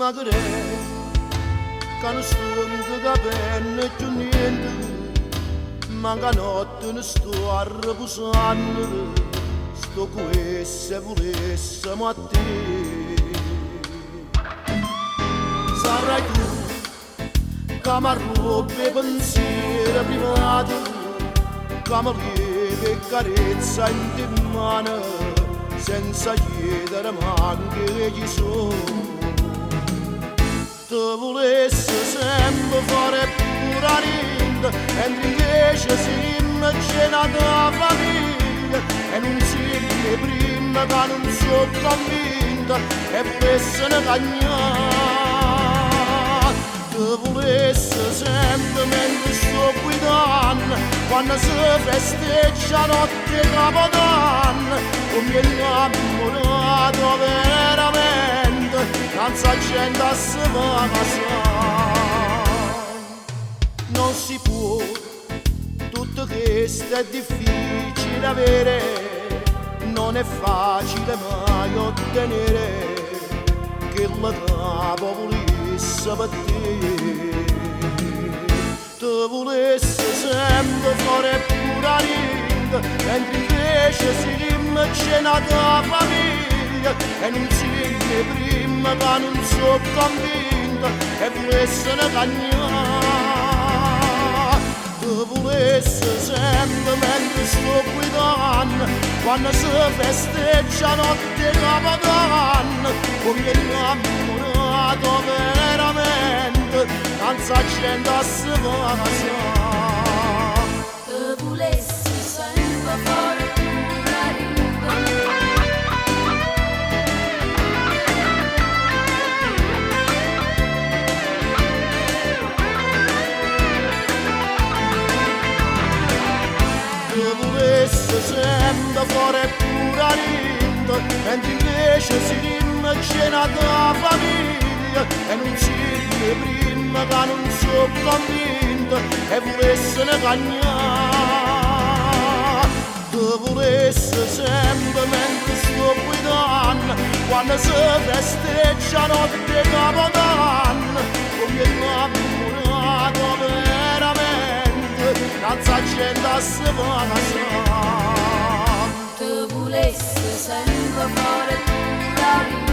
magre che non stond da bene più niente, manca notte ne sto a riposare, sto qui se volesse ma te sarai tu che mi arrubbi pensieri privati, che mi lievi e carezza in mano senza chiedere manche chi sono. Ti volesse sempre fare pura rinda, mentre invece siamo cena da famiglia, e non siamo prima che non sono convinta e volesse ne cagnare. Ti volesse sempre mentre sto guidando, quando si festeggia notte Capodanno, come innamorato veramente, tanta gente a se non si può, tutto questo è difficile avere, non è facile mai ottenere che la capo volesse per te. Ti volesse sempre fare pura rinda, mentre invece siamo cena da famiglia, e non siamo prima che non sono convinta e volesse ne cagnare. Ti volesse sempre mentre sto guidando, quando si festeggia notte Capodanno, come innamorato veramente, tanta gente a se Ti volessi sempre fare pura rinda, sempre fare pura rinda, mentre invece siamo cena da famiglia, e non siamo prima che non sono convinta e volesse ne cagnare. Ti volesse sempre mentre sto guidando, quando si festeggia notte Capodanno, come innamorato veramente, tanta gente a se ti volessi sempre fare pura rinda.